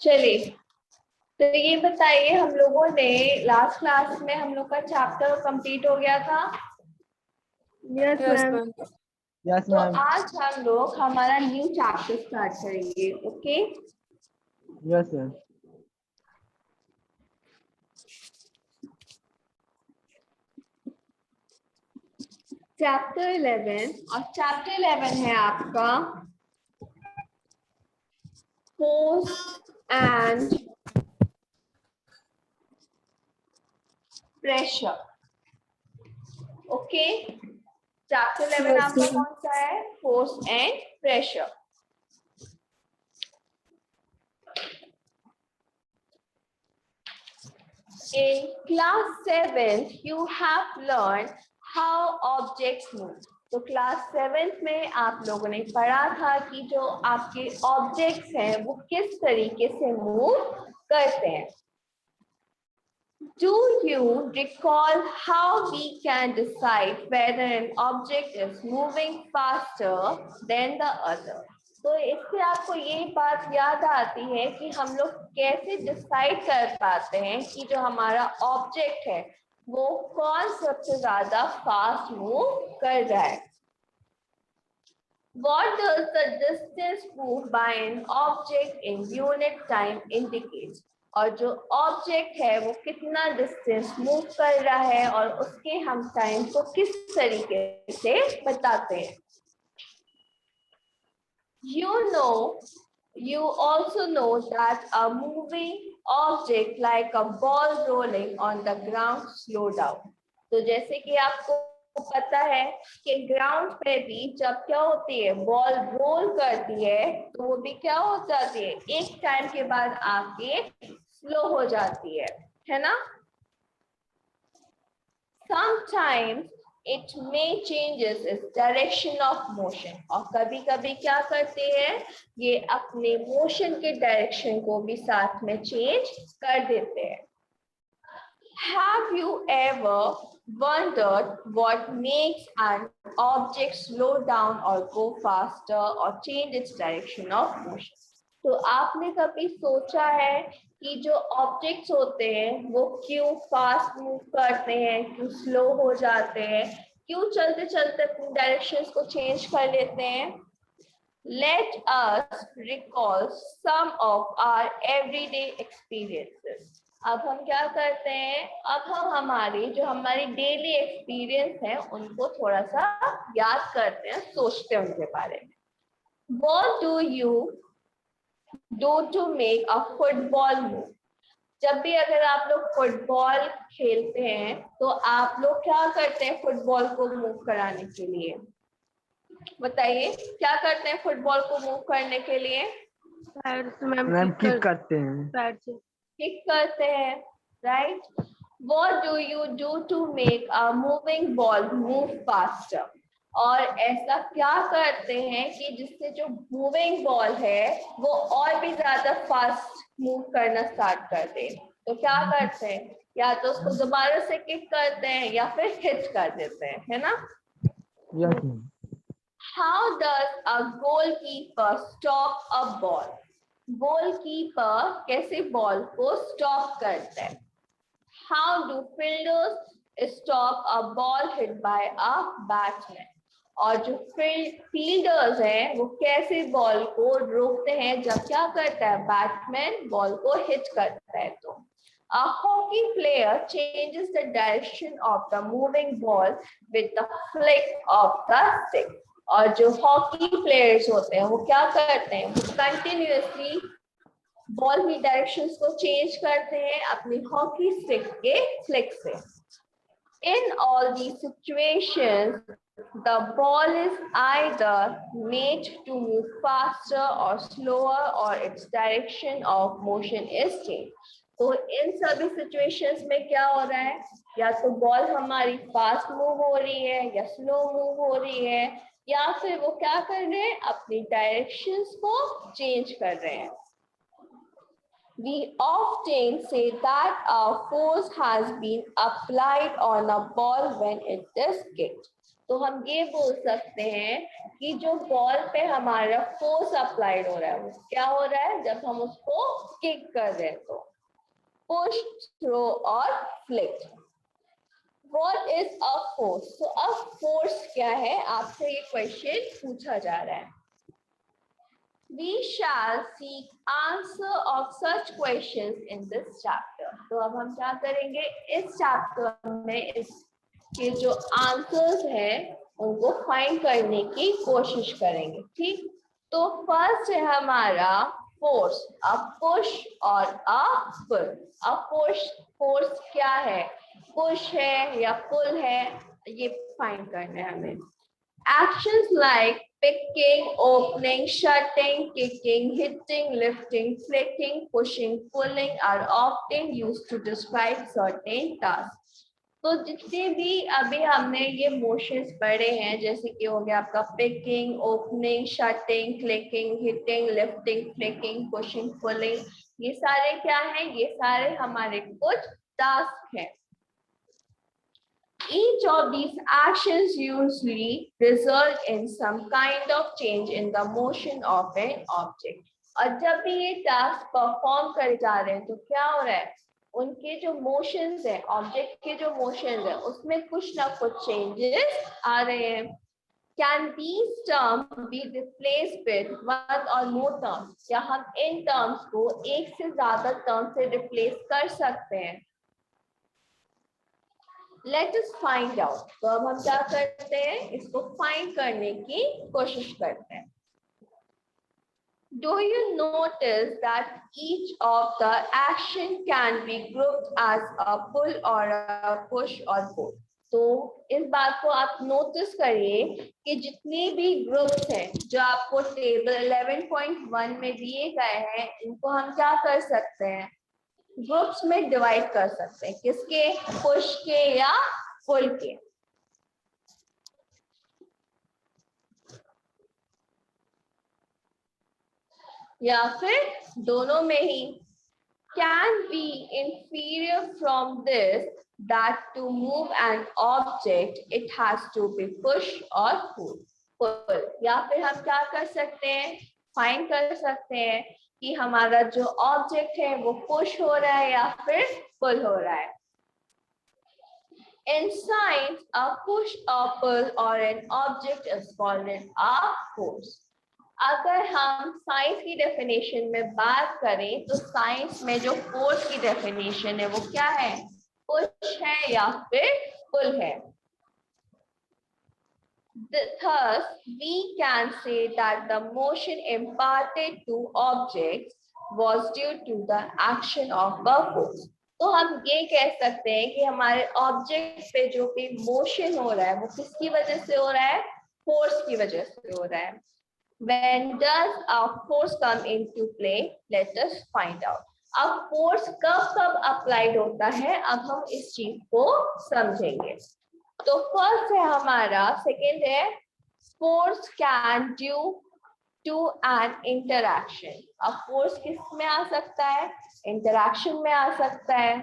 चलिए, तो ये बताइए, हम लोगों ने लास्ट क्लास में हम लोग का चैप्टर कंप्लीट हो गया था। Yes ma'am. यस तो मैम। आज हम लोग हमारा न्यू चैप्टर स्टार्ट करेंगे। Okay, yes ma'am. चैप्टर 11, और चैप्टर 11 है आपका force and pressure. Okay, chapter 11 आपका कौन सा है? Force and pressure. In class 7, you have learned how objects move. तो क्लास 7 में आप लोगों ने पढ़ा था कि जो आपके ऑब्जेक्ट्स हैं वो किस तरीके से मूव करते हैं। Do you recall how we can decide whether an object is moving faster than the other? तो इससे आपको ये बात याद आती है कि हम लोग कैसे डिसाइड कर पाते हैं कि जो हमारा ऑब्जेक्ट है वो कौन सबसे ज्यादा फास्ट मूव कर रहा है। What does the distance moved by an object in unit time indicate? और जो ऑब्जेक्ट है वो कितना डिस्टेंस मूव कर रहा है और उसके हम टाइम को किस तरीके से बताते हैं। You also know that a moving object like a ball rolling on the ground slow down. तो जैसे कि आपको पता है कि ग्राउंड पे भी जब क्या होती है, बॉल रोल करती है तो वो भी क्या हो जाती है, एक टाइम के बाद आके स्लो हो जाती है ना। Sometimes it may changes its direction of motion, और कभी कभी क्या करते हैं, ये अपने मोशन के डायरेक्शन को भी साथ में चेंज कर देते हैं। Have you ever wondered what makes an object slow down or go faster or change its direction of motion? तो आपने कभी सोचा है कि जो ऑब्जेक्ट्स होते हैं वो क्यों फास्ट मूव करते हैं, क्यों स्लो हो जाते हैं, क्यों चलते चलते अपनी डायरेक्शंस को चेंज कर लेते हैं? Let us recall some of our everyday experiences. अब हम क्या करते हैं, अब हम हमारी डेली एक्सपीरियंस है उनको थोड़ा सा याद करते हैं, सोचते हैं उनके बारे में। What do you do to make a football move? जब भी अगर आप लोग फुटबॉल खेलते हैं तो आप लोग क्या करते हैं फुटबॉल को मूव कराने के लिए? बताइए, क्या करते हैं फुटबॉल को मूव करने के लिए? मैम किक करते हैं। पैर से किक करते हैं, right. What do you do to make a moving ball move faster? और ऐसा क्या करते हैं कि जिससे जो मूविंग बॉल है वो और भी ज्यादा फास्ट मूव करना स्टार्ट कर दे? तो क्या करते हैं, या तो उसको दोबारा से किक करते हैं या फिर हिट कर देते हैं, है ना। Yes ma'am. How does a goalkeeper stop a ball? Goalkeeper कैसे बॉल को स्टॉप करता है? How do fielders stop a ball hit by a batsman? और जो फील्डर्स हैं वो कैसे बॉल को रोकते हैं जब क्या करता है, बैट्समैन बॉल को हिट करता है? तो a hockey player changes the direction of the moving ball with the flick of the stick. और जो हॉकी प्लेयर्स होते हैं वो क्या करते हैं, वो कंटिन्यूअसली बॉल की डायरेक्शंस को चेंज करते हैं अपनी हॉकी स्टिक के फ्लिक से। In all these situations, the ball is either made to move faster or slower or its direction of motion is changed. तो इन सभी सिचुएशंस में क्या हो रहा है, या तो बॉल हमारी फास्ट मूव हो रही है या स्लो मूव हो रही है, या फिर वो क्या कर रहे हैं, अपनी डायरेक्शंस को चेंज कर रहे हैं। We often say that a force has been applied on a ball when it is kicked. तो हम ये बोल सकते हैं कि जो बॉल पे हमारा फोर्स अप्लाइड हो रहा है वो क्या हो रहा है, जब हम उसको किक कर रहे हैं तो पुश, थ्रो और flick. What is a force? तो अब फोर्स क्या है, आपसे ये क्वेश्चन पूछा जा रहा है। We shall seek answer of such questions in this chapter. तो अब हम क्या करेंगे, इस चैप्टर में इसके जो आंसर्स हैं उनको फाइंड करने की कोशिश करेंगे। ठीक, तो फर्स्ट है हमारा फोर्स, अ पुश और अ पुल। अ फोर्स क्या है, पुश है या पुल है, ये फाइंड करना है हमें। Actions like picking, opening, shutting, kicking, hitting, lifting, flicking, pushing, pulling are often used to describe certain tasks. तो जितने भी अभी हमने ये मोशंस पढ़े हैं, जैसे कि हो गया आपका picking, opening, shutting, clicking, hitting, lifting, flicking, pushing, pulling, ये सारे क्या हैं, ये सारे हमारे कुछ टास्क हैं। Each of these actions usually result in some kind of change in the motion of an object. और जब भी ये टास्क परफॉर्म करे जा रहे हैं तो क्या हो रहा है, उनके जो मोशंस हैं, ऑब्जेक्ट के जो मोशंस हैं, उसमें कुछ ना कुछ चेंजेस आ रहे हैं। Can these terms be replaced with one or more terms? क्या हम इन टर्म्स को एक से ज्यादा टर्म से रिप्लेस कर सकते हैं? Let us find out. तो अब हम क्या करते हैं, इसको फाइंड करने की कोशिश करते हैं। Do you notice that each of the action can be grouped as a pull or a push or both? तो इस बात को आप नोटिस करिए कि जितने भी ग्रुप्स हैं जो आपको टेबल 11.1 में दिए गए हैं, इनको हम क्या कर सकते हैं, ग्रुप्स में डिवाइड कर सकते हैं। किसके, पुश के या पुल के। या फिर दोनों में ही। Can be inferior from this that to move an object it has to be push or pull. या फिर हम क्या कर सकते हैं, फाइंड कर सकते हैं कि हमारा जो ऑब्जेक्ट है वो पुश हो रहा है या फिर पुल हो रहा है। In science, a push, a pull or an object is called a force. अगर हम साइंस की डेफिनेशन में बात करें तो साइंस में जो फोर्स की डेफिनेशन है वो क्या है, पुश है या फिर पुल है। Thus, we can say that the motion imparted to objects was due to the action of a force. तो हम ये कह सकते हैं कि हमारे ऑब्जेक्ट पे जो भी मोशन हो रहा है वो किसकी वजह से हो रहा है, फोर्स की वजह से हो रहा है। When does a force come into play? Let us find out. अब फोर्स कब कब अप्लाइड होता है, अब हम इस चीज को समझेंगे। तो फर्स्ट है हमारा, सेकेंड है force can due to an interaction. अब फोर्स किस में आ सकता है, इंटरैक्शन में आ सकता है।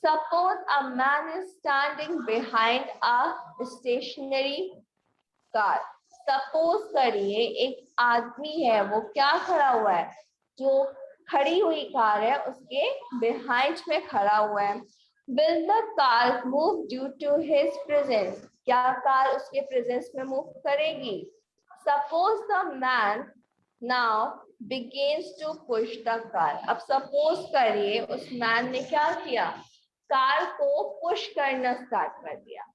Suppose a man is standing behind a stationary car. Suppose करिए एक आदमी है, वो क्या खड़ा हुआ है, जो खड़ी हुई कार है उसके बिहाइंड में खड़ा हुआ है। Will the car move due to his presence? क्या कार उसके प्रेजेंस में मूव करेगी? Suppose the man now begins to push the car. अब सपोज करिए उस मैन ने क्या किया, कार को पुश करना स्टार्ट कर दिया।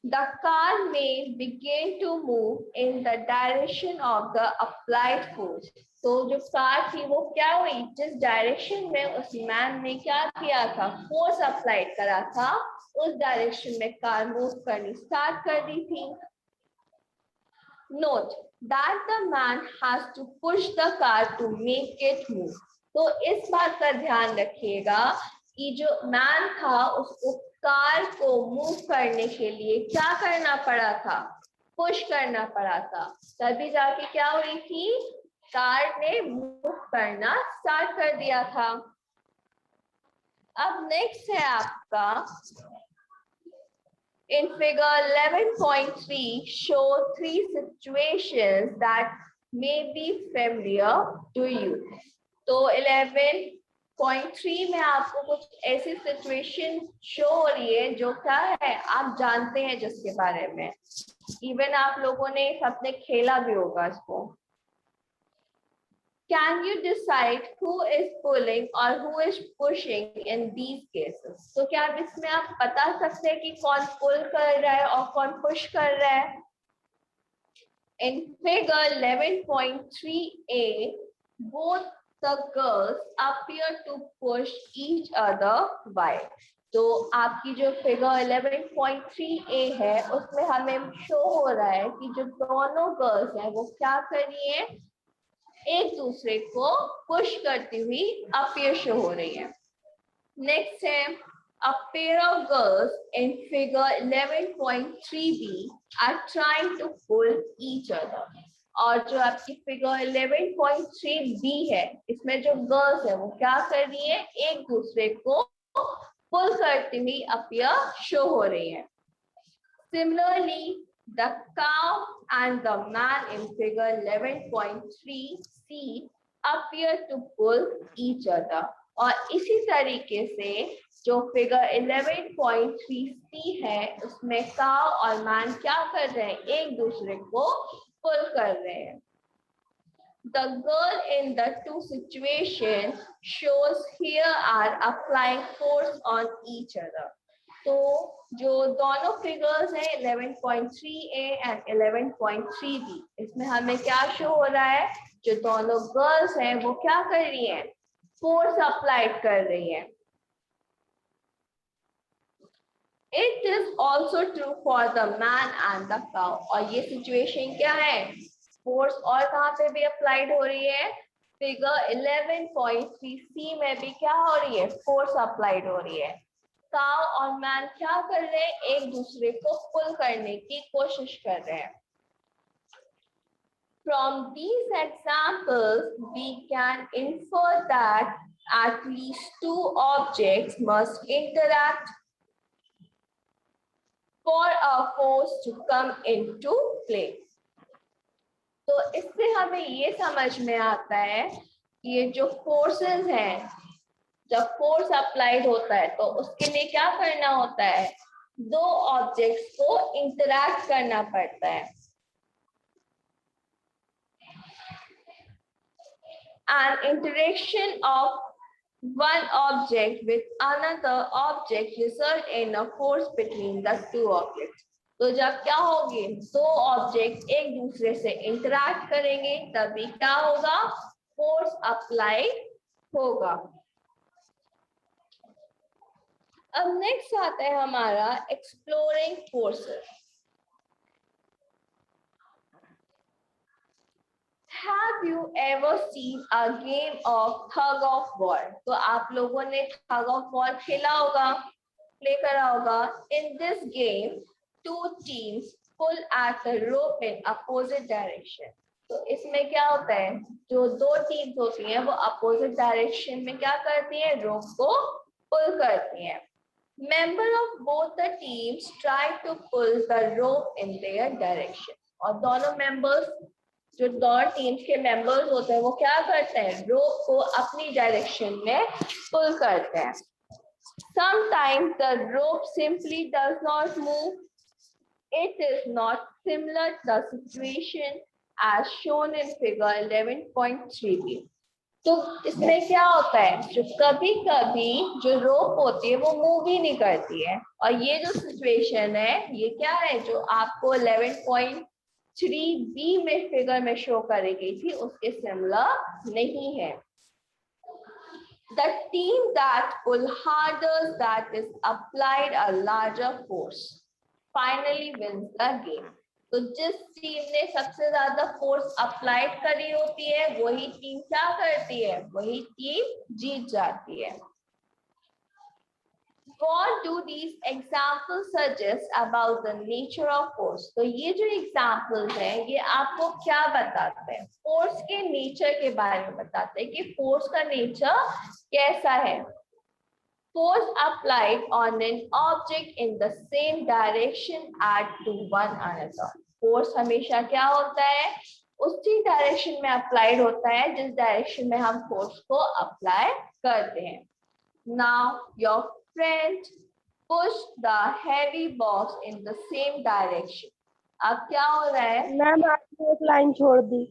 The car may begin to move in the direction of the applied force. तो जो कार थी वो क्या हुई, जिस डायरेक्शन में उस मैन ने क्या किया था, फोर्स अप्लाइड करा था, उस डायरेक्शन में कार मूव करनी स्टार्ट कर दी थी। Note that the man has to push the car to make it move. तो इस बात का ध्यान रखिएगा कि जो मैन था उसको कार को मूव करने के लिए क्या करना पड़ा था, पुश करना पड़ा था, तभी जाके क्या हुई थी, कार ने मूव करना स्टार्ट कर दिया था। अब नेक्स्ट है आपका In figure 11.3, show three situations that may be familiar to you. तो 11.3 में आपको कुछ ऐसी सिचुएशन शो हो रही है जो क्या है, आप जानते हैं जिसके बारे में, इवन आप लोगों ने सबने खेला भी होगा इसको. Can you decide who is pulling or who is pushing in these cases? तो क्या इसमें आप बता सकते हैं कि कौन पुल कर रहा है और कौन पुश कर रहा है? In figure 11.3a, both the girls appear to push each other. Why? तो आपकी जो फिगर 11.3a है उसमें हमें शो हो रहा है कि जो दोनों गर्ल्स हैं वो क्या कर रही हैं, एक दूसरे को पुश करती हुई अपीयर शो हो रही है. नेक्स्ट है, a pair of girls in figure 11.3b are trying to pull each other. और जो आपकी फिगर 11.3b है इसमें जो गर्ल्स है वो क्या कर रही है, एक दूसरे को पुल करती हुई अपीयर शो हो रही है. Similarly, the cow and the man in figure 11.3c appear to pull each other. और इसी तरीके से जो फिगर 11.3c है उसमें काव और मैन क्या कर रहे हैं, एक दूसरे को पुल कर रहे हैं. The girl in the two situations shows here are applying force on each other. तो जो दोनों फिगर्स हैं 11.3a एंड 11.3b, इसमें हमें क्या शो हो रहा है, जो दोनों गर्ल्स हैं वो क्या कर रही हैं, फोर्स अप्लाइड कर रही हैं. It is also true for the man and the cow. और ये सिचुएशन क्या है, फोर्स और कहाँ पे भी अप्लाइड हो रही है, फिगर 11.3c में भी क्या हो रही है, फोर्स अप्लाइड हो रही है. काव और मैन क्या कर रहे हैं, एक दूसरे को पुल करने की कोशिश कर रहे हैं. From these examples, we can infer that at least two objects must interact for a force to come into play. तो इससे हमें ये समझ में आता है कि ये जो फोर्सेस हैं, जब फोर्स अप्लाइड होता है तो उसके लिए क्या करना होता है, दो ऑब्जेक्ट्स को इंटरैक्ट करना पड़ता है. An interaction of one object with another object result in a force between the two objects. तो जब क्या होगी, दो ऑब्जेक्ट एक दूसरे से इंटरैक्ट करेंगे तभी क्या होगा, फोर्स अप्लाई होगा. अब नेक्स्ट आता है हमारा exploring forces. Have you ever seen a game of tug of war? तो आप लोगों ने tug of war खेला होगा, प्ले करा होगा. In this game, two teams pull at the rope in opposite direction. तो इसमें क्या होता है, जो दो टीम्स होती हैं वो अपोजिट डायरेक्शन में क्या करती हैं, रोप को पुल करती हैं. Member of both the teams try to pull the rope in their direction. और दोनों मेंबर्स, जो दोनों टीम्स के मेंबर्स होते हैं वो क्या करते हैं, रोप को अपनी डायरेक्शन में पुल करते हैं. Sometimes the rope simply does not move. It is not similar to the situation as shown in figure 11.3b. तो इसमें क्या होता है, जो कभी कभी जो रोप होती है वो मूव ही नहीं करती है. और ये जो सिचुएशन है ये क्या है, जो आपको 11.3b में फिगर में शो करी गई थी उसके सिमिलर नहीं है. The team that pull harder, that is applied a larger force, finally wins the game. तो जिस टीम ने सबसे ज्यादा फोर्स अप्लाइड करी होती है वही टीम क्या करती है, वही टीम जीत जाती है. What do these examples suggest about the nature of force? तो ये जो examples हैं ये आपको क्या बताते हैं, फोर्स के नेचर के बारे में बताते हैं कि फोर्स का नेचर कैसा है. Force applied on an object in the same direction add to one another. Force हमेशा क्या होता है, उसी डायरेक्शन में अप्लाइड होता है जिस डायरेक्शन में हम फोर्स को अप्लाई करते हैं. Now your friend pushed the heavy box in the same direction. अब क्या हो रहा है? मैम आपने एक लाइन छोड़ दी.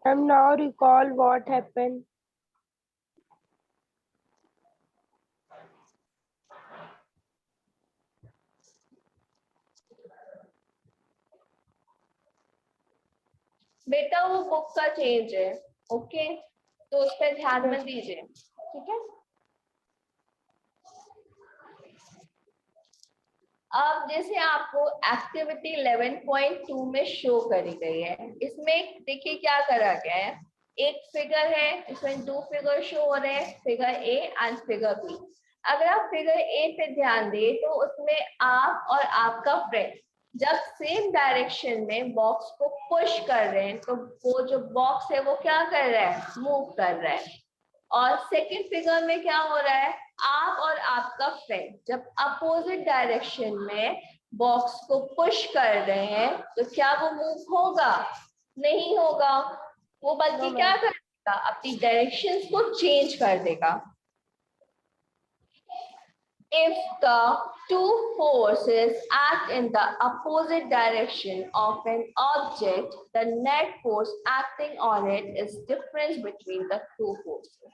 Ma'am now recall what happened. बेटा वो बुक का चेंज है, ओके, तो उस पर ध्यान मत दीजिए, ठीक है. अब जैसे आपको एक्टिविटी 11.2 में शो करी गई है, इसमें देखिए क्या करा गया है. एक फिगर है, इसमें दो फिगर शो हो रहे हैं, figure A and figure B. अगर आप फिगर ए पे ध्यान दें तो उसमें आप और आपका फ्रेंड जब सेम डायरेक्शन में बॉक्स को पुश कर रहे हैं तो वो जो बॉक्स है वो क्या कर रहा है, मूव कर रहा है. और सेकंड फिगर में क्या हो रहा है, आप और आपका फ्रेंड जब अपोजिट डायरेक्शन में बॉक्स को पुश कर रहे हैं तो क्या वो मूव होगा, नहीं होगा. वो बल्कि क्या कर देगा, अपनी डायरेक्शंस को चेंज कर देगा. If the two forces act in the opposite direction of an object, the net force acting on it is difference between the two forces.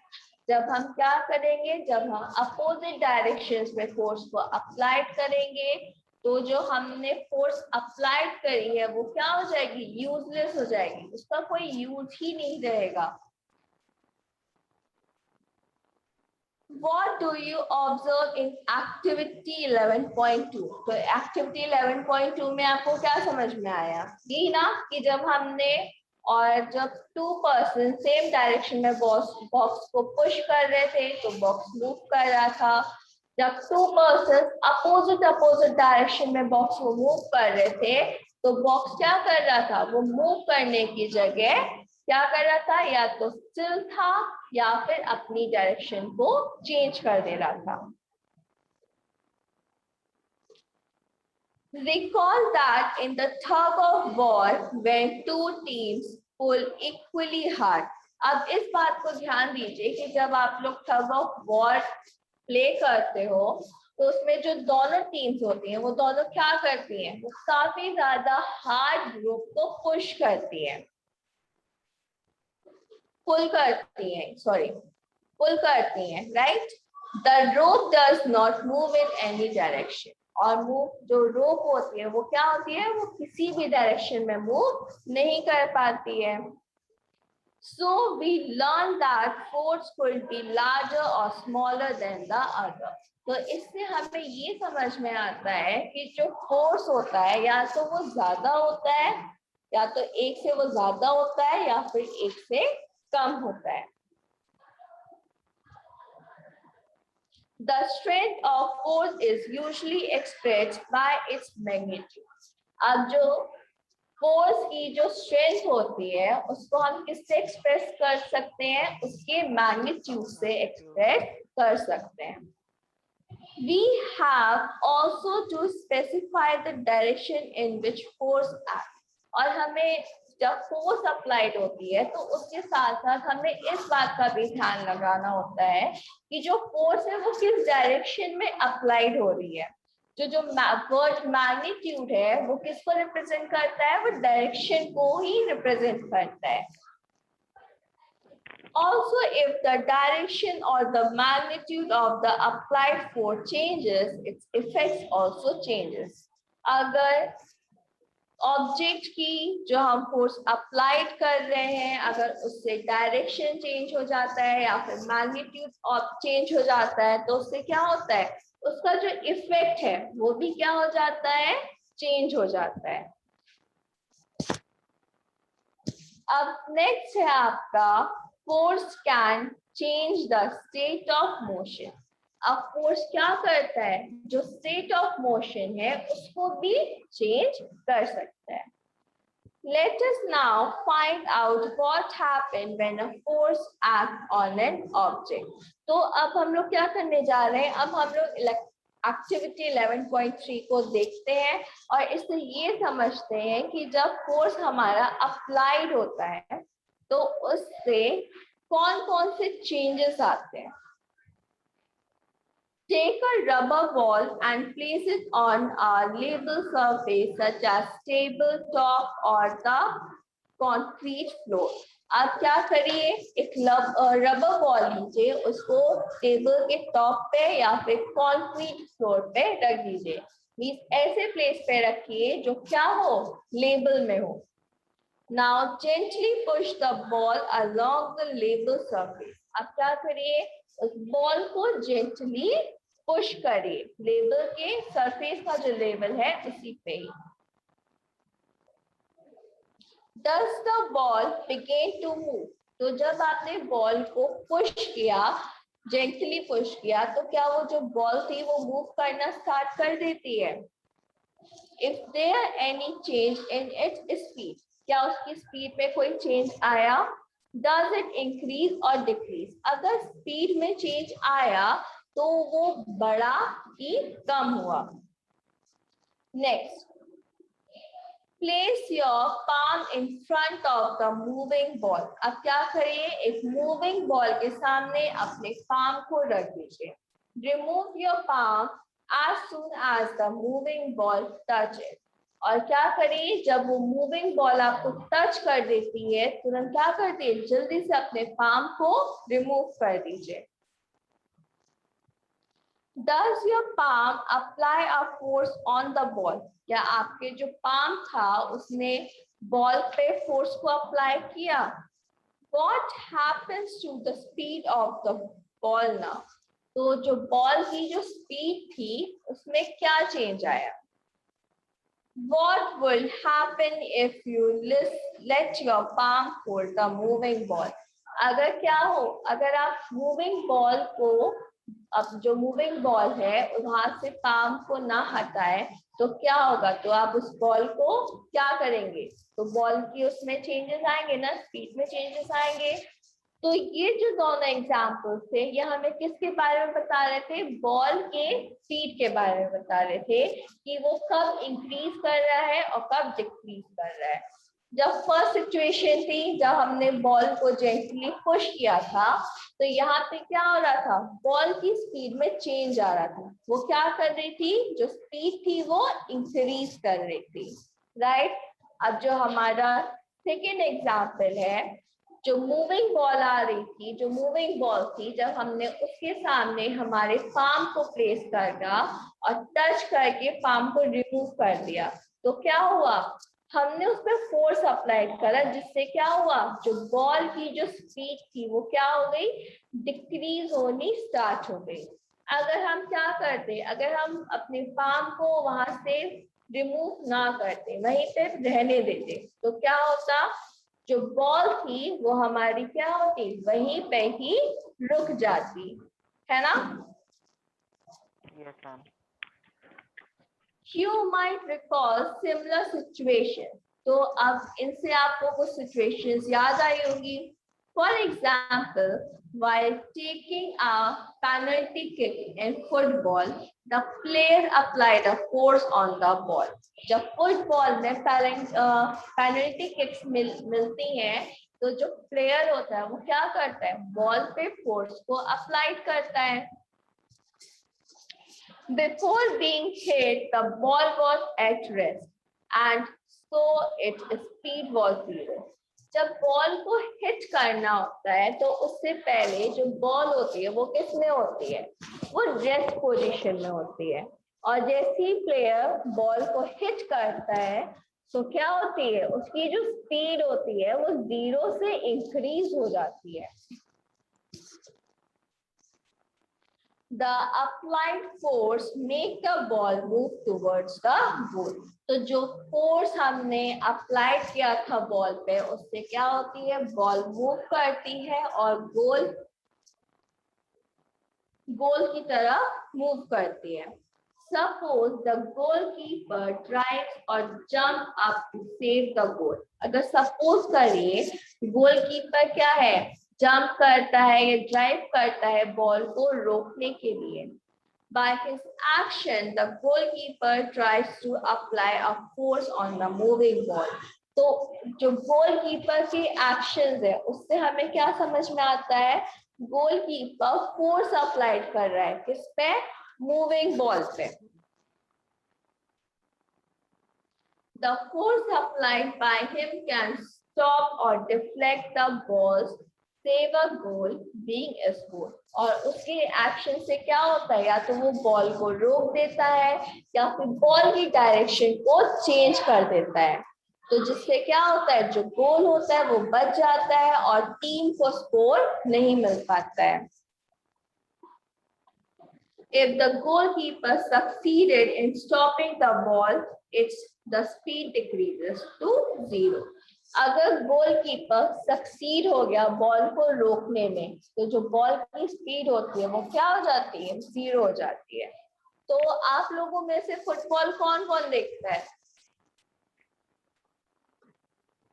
जब हम क्या करेंगे, जब हम अपोजिट डायरेक्शंस में फोर्स को अप्लाइड करेंगे तो जो हमने फोर्स अप्लाइड करी है वो क्या हो जाएगी, यूजलेस हो जाएगी, उसका कोई यूज ही नहीं रहेगा. What do you observe in activity 11.2? तो activity 11.2 में आपको क्या समझ में आया, यही ना कि जब हमने और जब टू पर्सन सेम डायरेक्शन में बॉक्स को पुश कर रहे थे तो बॉक्स मूव कर रहा था. जब टू पर्सन अपोजिट डायरेक्शन में बॉक्स को मूव कर रहे थे तो बॉक्स क्या कर रहा था, वो मूव करने की जगह क्या कर रहा था, या तो स्टिल था या फिर अपनी डायरेक्शन को चेंज कर दे रहा था. Recall that in the tug of war when two teams pull equally hard. अब इस बात को ध्यान दीजिए कि जब आप लोग tug of war प्ले करते हो तो उसमें जो दोनों टीम्स होती हैं वो दोनों क्या करती हैं, वो काफी ज्यादा हार्ड रोप को पुश करती हैं, पुल करती हैं, right. The rope does not move in any direction. और मूव जो रोप होती है वो क्या होती है, वो किसी भी डायरेक्शन में मूव नहीं कर पाती है. So we learn that force could be larger or smaller than the other. तो इससे हमें ये समझ में आता है कि जो फोर्स होता है या तो वो ज्यादा होता है, या तो एक से वो ज्यादा होता है या फिर एक से कम होता है. The strength of force is usually expressed by its magnitude. अब जो फोर्स की जो स्ट्रेंथ होती है उसको हम किससे एक्सप्रेस कर सकते हैं, उसके मैग्नीट्यूड से एक्सप्रेस कर सकते हैं. We have also to specify the direction in which force acts. और हमें जब फोर्स अप्लाइड होती है तो उसके साथ साथ हमें इस बात का भी ध्यान लगाना होता है कि जो फोर्स है वो किस डायरेक्शन में अप्लाइड हो रही है. जो वर्ड मैग्नीट्यूड है वो किसको रिप्रेजेंट करता है, वो डायरेक्शन को ही रिप्रेजेंट करता है. Also, if the direction or the magnitude of the applied force changes, its effects also changes. अगर ऑब्जेक्ट की जो हम फोर्स अप्लाइड कर रहे हैं अगर उससे डायरेक्शन चेंज हो जाता है या फिर मैग्नीट्यूड चेंज हो जाता है तो उससे क्या होता है, उसका जो इफेक्ट है वो भी क्या हो जाता है, चेंज हो जाता है. अब नेक्स्ट है आपका force can change the state of motion. अब फोर्स क्या करता है, जो स्टेट ऑफ मोशन है उसको भी चेंज कर सकता है. Let us now find out what happened when a force acts on an object. तो अब हम लोग क्या करने जा रहे हैं? अब हम लोग एक्टिविटी 11.3 को देखते हैं और इससे ये समझते हैं कि जब फोर्स हमारा अप्लाइड होता है तो उससे कौन कौन से चेंजेस आते हैं. Take a rubber ball and place it on a level surface such as table top or the concrete floor. आप क्या करिए, एक रबर बॉल लीजिए, उसको टेबल के टॉप पे या फिर कंक्रीट फ्लोर पे रख दीजिए. मींस ऐसे प्लेस पे रखिए जो क्या हो, लेबल में हो. Now gently push the ball along the level surface. अब क्या करिए, उस बॉल को जेंटली पुश करिए लेवल के सरफेस का जो लेवल है उसी पे ही. Does the ball begin to move? तो जब आपने बॉल को पुश किया, जेंटली पुश किया, तो क्या वो जो बॉल थी वो मूव करना स्टार्ट कर देती है. If there any change in its speed, क्या उसकी स्पीड में कोई चेंज आया. Does it increase or decrease? अगर स्पीड में चेंज आया तो वो बड़ा कि कम हुआ. Next, place your palm in front of the moving ball. अब क्या करिए, एक मूविंग बॉल के सामने अपने पाम को रख दीजिए. Remove your palm as soon as the moving ball touch it. और क्या करिए, जब वो मूविंग बॉल आपको टच कर देती है तुरंत क्या करती है, जल्दी से अपने पाम को रिमूव कर दीजिए. Does your palm apply a force on the ball? क्या आपके जो पाम था उसने बॉल पे फोर्स को अप्लाई किया. What happens to the speed of the ball now? तो जो बॉल की जो स्पीड थी उसमें क्या चेंज आया. What will happen if you let your palm hold the moving ball? अगर क्या हो, अगर आप मूविंग बॉल को, अब जो मूविंग बॉल है वहां से पाम को ना हटाए तो क्या होगा, तो आप उस बॉल को क्या करेंगे, तो बॉल की उसमें चेंजेस आएंगे ना, स्पीड में चेंजेस आएंगे. तो ये जो दोनों एग्जाम्पल्स थे ये हमें किसके बारे में बता रहे थे, बॉल के स्पीड के बारे में बता रहे थे कि वो कब इंक्रीज कर रहा है और कब डिक्रीज कर रहा है. जब फर्स्ट सिचुएशन थी जब हमने बॉल को जेंटली पुश किया था तो यहाँ पे क्या हो रहा था, बॉल की स्पीड में चेंज आ रहा था. वो क्या कर रही थी, जो स्पीड थी वो इंक्रीज कर रही थी. राइट. अब जो हमारा सेकेंड एग्जाम्पल है, जो मूविंग बॉल आ रही थी, जो मूविंग बॉल थी, जब हमने उसके सामने हमारे पाम को प्लेस करना और टच करके पाम को रिमूव कर दिया तो क्या हुआ, हमने उस पर फोर्स अप्लाई करा जिससे क्या हुआ, जो बॉल की जो स्पीड थी वो क्या हो गई, डिक्रीज होनी स्टार्ट हो गई. अगर हम क्या करते, अगर हम अपने पाम को वहां से रिमूव ना करते, वहीं पे रहने देते तो क्या होता, जो बॉल थी वो हमारी क्या होती, वहीं पे ही रुक जाती है ना. Yes, ma'am. You might recall similar situation. तो अब इनसे आपको कुछ situations याद आई होंगी. For example, while taking a penalty kick in football, the player applied a force on the ball. जब फुटबॉल में पेनल्टी किक्स मिलती हैं तो जो प्लेयर होता है वो क्या करता है, बॉल पे फोर्स को अप्लाइड करता है. Before being hit, the ball was at rest, and so its speed was 0. जब बॉल को हिट करना होता है तो उससे पहले जो बॉल होती है वो किस में होती है, वो रेस्ट पोजीशन में होती है. और जैसे ही प्लेयर बॉल को हिट करता है तो क्या होती है, उसकी जो स्पीड होती है वो 0 से इंक्रीज हो जाती है. The applied force make the ball move towards the goal. तो जो फोर्स हमने अप्लाई किया था बॉल पे उससे क्या होती है, बॉल मूव करती है और गोल की तरफ मूव करती है. Suppose the goalkeeper tries or jump up to save the goal. अगर सपोज करिए गोलकीपर क्या है, जंप करता है या ड्राइव करता है बॉल को रोकने के लिए. By his action, the goalkeeper tries to apply a force on the moving ball. तो जो गोलकीपर के एक्शंस है उससे हमें क्या समझ में आता है, गोलकीपर फोर्स अप्लाइड कर रहा है किस पे, मूविंग बॉल पे. The force applied by him can stop or deflect the balls, save a goal, being a score. और उसके एक्शन से क्या होता है, या तो वो बॉल को रोक देता है या फिर बॉल की डायरेक्शन को चेंज कर देता है. तो जिससे क्या होता है, जो गोल होता है वो बच जाता है और टीम को स्कोर नहीं मिल पाता है. If the goalkeeper succeeded in stopping the ball, the speed decreases to 0. अगर गोलकीपर सक्सीड हो गया बॉल को रोकने में, तो जो बॉल की स्पीड होती है वो क्या हो जाती है, 0 हो जाती है. तो आप लोगों में से फुटबॉल कौन कौन देखता है,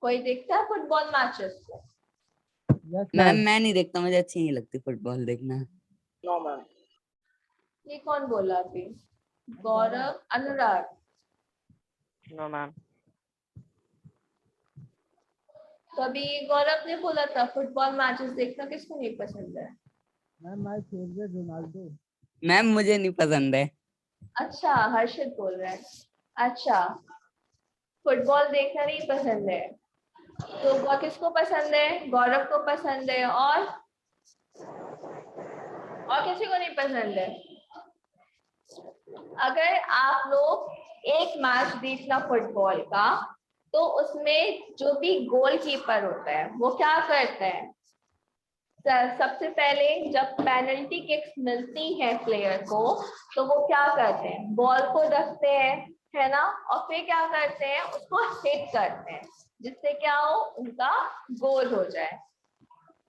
कोई देखता है फुटबॉल मैचेस को? Yes, ma'am ma'am. मैं नहीं देखता, मुझे अच्छी नहीं लगती फुटबॉल देखना. No, ma'am. ये कौन बोला अभी, गौरव, अनुराग? No, ma'am. तो अभी गौरव ने बोला था फुटबॉल मैचेस देखना किसको नहीं पसंद है. Ma'am, my favorite Ronaldo. Ma'am मुझे नहीं पसंद है. अच्छा, हर्षित बोल रहा है. अच्छा, फुटबॉल देखना नहीं पसंद है, तो वो किसको पसंद है, गौरव को पसंद है, और किसी को नहीं पसंद है. अगर आप लोग एक मैच देखना फुटबॉल का, तो उसमें जो भी गोलकीपर होता है वो क्या करता है, सबसे पहले जब पेनल्टी किक्स मिलती है प्लेयर को, तो वो क्या करते हैं, बॉल को रखते हैं, है ना, और फिर क्या करते हैं, उसको हिट करते हैं, जिससे क्या हो, उनका गोल हो जाए.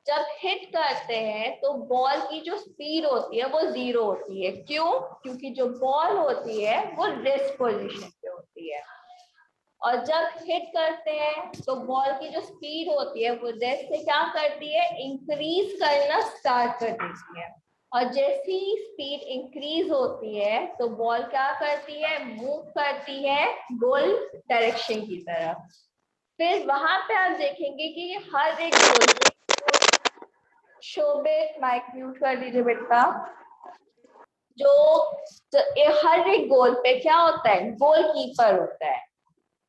जब हिट करते हैं तो बॉल की जो स्पीड होती है वो 0 होती है. क्यों? क्योंकि जो बॉल होती है वो रेस्ट पोजीशन पे होती है, और जब हिट करते हैं तो बॉल की जो स्पीड होती है वो रेस्ट से क्या करती है, इंक्रीज करना स्टार्ट कर देती है. और जैसे ही स्पीड इंक्रीज होती है तो बॉल क्या करती है, मूव करती है गोल डायरेक्शन की तरफ. फिर वहां पे आप देखेंगे कि हर एक गोल, शोभित माइक म्यूट कर दीजिए बेटा, हर एक गोल पे क्या होता है, गोलकीपर होता है.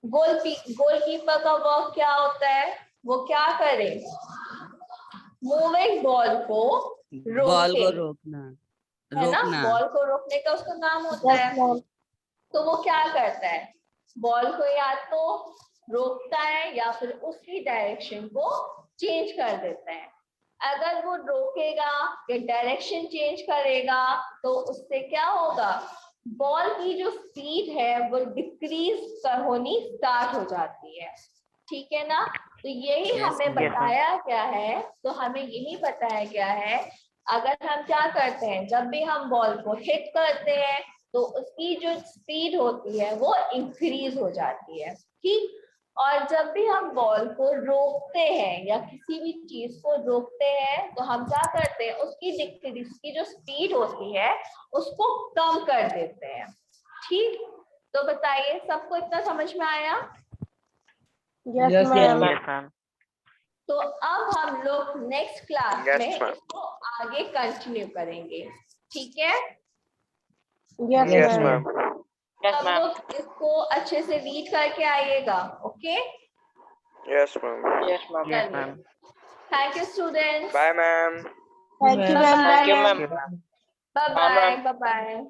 गोलकीपर का वर्क क्या होता है, वो क्या करे, मूविंग बॉल को बॉल को रोके, रोकना है ना, रोकना. बॉल को रोकने का उसका नाम होता Yes, है. ma'am. तो वो क्या करता है, बॉल को या तो रोकता है या फिर उसकी डायरेक्शन को चेंज कर देता है. अगर वो रोकेगा या डायरेक्शन चेंज करेगा तो उससे क्या होगा, बॉल की जो स्पीड है वो डिक्रीज होनी स्टार्ट हो जाती है. ठीक है ना. तो यही Yes, हमें ma'am. बताया क्या है, तो हमें यही बताया गया है, अगर हम क्या करते हैं, जब भी हम बॉल को हिट करते हैं तो उसकी जो स्पीड होती है वो इंक्रीज हो जाती है. ठीक. और जब भी हम बॉल को रोकते हैं या किसी भी चीज को रोकते हैं तो हम क्या करते हैं, उसकी जो स्पीड होती है उसको कम कर देते हैं. ठीक. तो बताइए, सबको इतना समझ में आया? Yes, Yes, ma'am. ma'am. Yes, ma'am. तो अब हम लोग नेक्स्ट क्लास Yes, में ma'am. इसको आगे कंटिन्यू करेंगे. ठीक है. Yes, Yes, ma'am. ma'am. Yes, सब ma'am. लोग इसको अच्छे से रीड करके आइएगा. Okay. Yes, ma'am. Yes, ma'am. Yes, ma'am. Thank you students. Bye, ma'am. Thank you, Ma'am. ma'am. Bye. Thank you, Bye, ma'am. ma'am. Bye Bye, bye. ma'am. Bye bye.